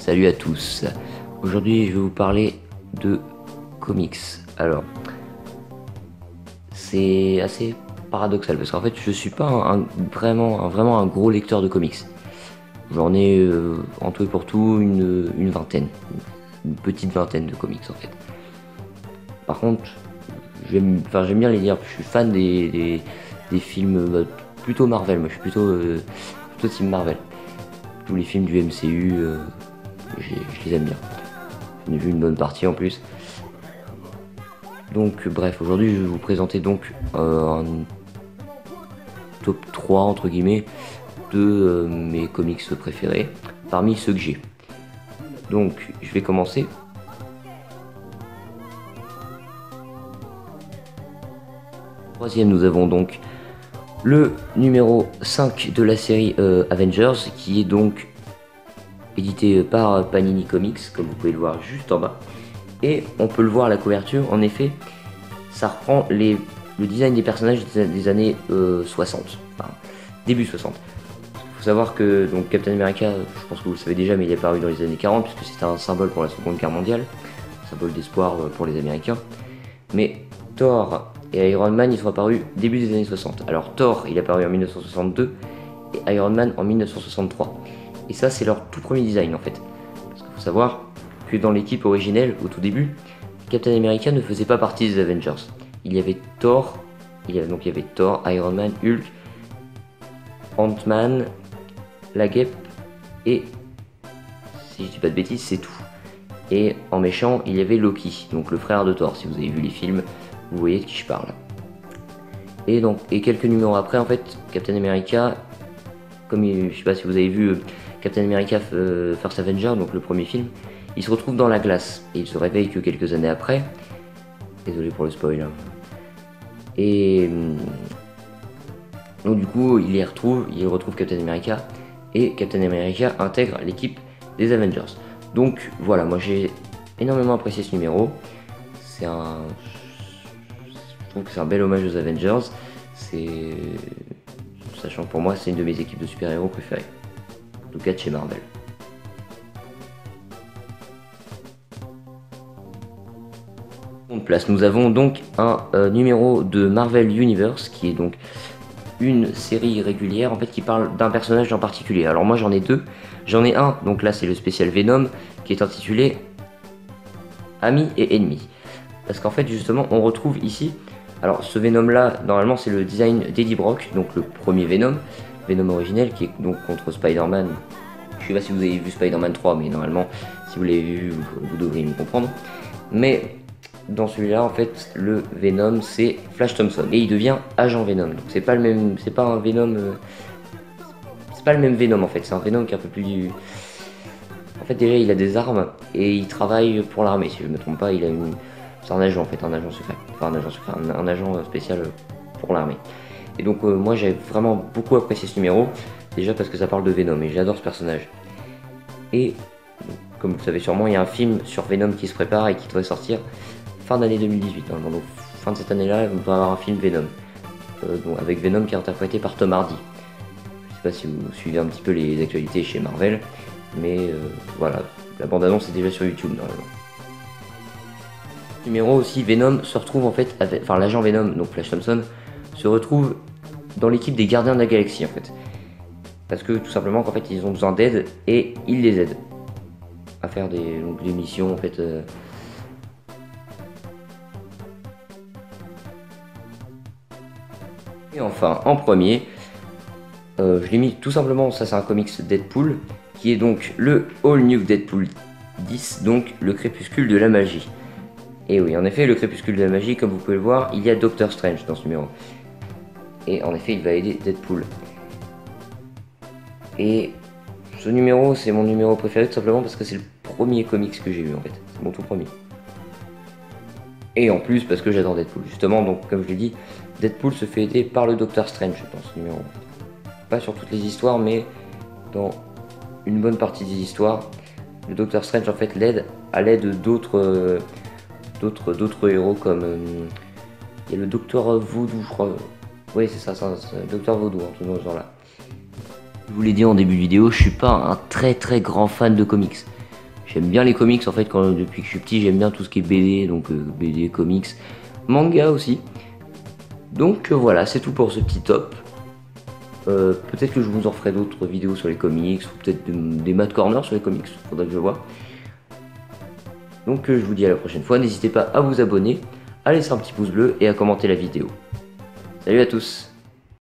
Salut à tous. Aujourd'hui, je vais vous parler de comics. Alors, c'est assez paradoxal parce qu'en fait, je suis pas vraiment un gros lecteur de comics. J'en ai en tout et pour tout une vingtaine, une petite vingtaine de comics en fait. Par contre, j'aime bien les lire. Je suis fan des films plutôt Marvel. Moi, je suis plutôt team Marvel. Tous les films du MCU, je les aime bien. J'en ai vu une bonne partie en plus. Donc bref, aujourd'hui je vais vous présenter donc un top 3 entre guillemets de mes comics préférés parmi ceux que j'ai. Donc je vais commencer. Troisième, nous avons donc le numéro 5 de la série Avengers, qui est donc édité par Panini Comics, comme vous pouvez le voir juste en bas. Et on peut le voir à la couverture, en effet, ça reprend le design des personnages des années 60, enfin, début 60. Il faut savoir que donc, Captain America, je pense que vous le savez déjà, mais il est apparu dans les années 40, puisque c'était un symbole pour la Seconde Guerre mondiale, un symbole d'espoir pour les Américains. Mais Thor et Iron Man, ils sont apparus début des années 60. Alors Thor, il est apparu en 1962, et Iron Man en 1963. Et ça, c'est leur tout premier design, en fait. Parce qu'il faut savoir que dans l'équipe originelle, au tout début, Captain America ne faisait pas partie des Avengers. Il y avait Thor, Iron Man, Hulk, Ant-Man, la Guêpe, et, si je dis pas de bêtises, c'est tout. Et en méchant, il y avait Loki, donc le frère de Thor. Si vous avez vu les films, vous voyez de qui je parle. Et quelques numéros après, en fait, Captain America, je sais pas si vous avez vu Captain America First Avenger, donc le premier film, il se retrouve dans la glace et il se réveille que quelques années après. Désolé pour le spoil. Et donc du coup, il retrouve Captain America et Captain America intègre l'équipe des Avengers. Donc voilà, moi j'ai énormément apprécié ce numéro. Je trouve que c'est un bel hommage aux Avengers. Sachant que pour moi, c'est une de mes équipes de super-héros préférées. En tout cas de chez Marvel. En place, nous avons donc un numéro de Marvel Universe, qui est donc une série régulière en fait qui parle d'un personnage en particulier. Alors moi j'en ai deux. J'en ai un, donc là c'est le spécial Venom, qui est intitulé Amis et Ennemis. Parce qu'en fait justement on retrouve ici, alors ce Venom là, normalement c'est le design d'Eddie Brock, donc le premier Venom originel, qui est donc contre Spider-Man. Je sais pas si vous avez vu Spider-Man 3, mais normalement si vous l'avez vu, vous devriez me comprendre. Mais dans celui-là, en fait, le Venom c'est Flash Thompson et il devient agent Venom. Donc c'est pas le même, c'est pas un Venom, c'est pas le même Venom en fait. C'est un Venom qui est un peu plus. En fait, déjà il a des armes et il travaille pour l'armée. Si je me trompe pas, c'est un agent en fait, un agent secret, enfin un agent spécial pour l'armée. Et donc moi j'ai vraiment beaucoup apprécié ce numéro, déjà parce que ça parle de Venom et j'adore ce personnage. Et comme vous le savez sûrement, il y a un film sur Venom qui se prépare et qui devrait sortir fin d'année 2018. Hein. Donc fin de cette année-là, on devrait avoir un film Venom. Avec Venom qui est interprété par Tom Hardy. Je sais pas si vous suivez un petit peu les actualités chez Marvel, mais voilà, la bande-annonce est déjà sur YouTube normalement. Numéro aussi, Venom se retrouve en fait, l'agent Venom, donc Flash Thompson, se retrouve dans l'équipe des Gardiens de la Galaxie en fait. Parce que tout simplement qu'en fait ils ont besoin d'aide et il les aide à faire des missions en fait. Et enfin, en premier, je l'ai mis tout simplement, ça c'est un comics Deadpool, qui est donc le All New Deadpool 10, donc le crépuscule de la magie. Et oui, en effet, le crépuscule de la magie, comme vous pouvez le voir, il y a Doctor Strange dans ce numéro. Et en effet, il va aider Deadpool. Et ce numéro, c'est mon numéro préféré tout simplement parce que c'est le premier comics que j'ai eu en fait. C'est mon tout premier. Et en plus parce que j'adore Deadpool. Justement, donc comme je l'ai dit, Deadpool se fait aider par le Docteur Strange dans ce numéro. Pas sur toutes les histoires, mais dans une bonne partie des histoires. Le Docteur Strange en fait l'aide à l'aide d'autres héros comme il y a le Docteur Vaudou, je crois. Oui, c'est ça, c'est Docteur Vaudou, tout dans ce genre là. Je vous l'ai dit en début de vidéo, je suis pas un très grand fan de comics. J'aime bien les comics en fait, depuis que je suis petit, j'aime bien tout ce qui est BD, donc BD, comics, manga aussi. Donc voilà, c'est tout pour ce petit top. Peut-être que je vous en ferai d'autres vidéos sur les comics, ou peut-être des Mad Corner sur les comics, faudra que je vois. Donc je vous dis à la prochaine fois, n'hésitez pas à vous abonner, à laisser un petit pouce bleu et à commenter la vidéo. Salut à tous!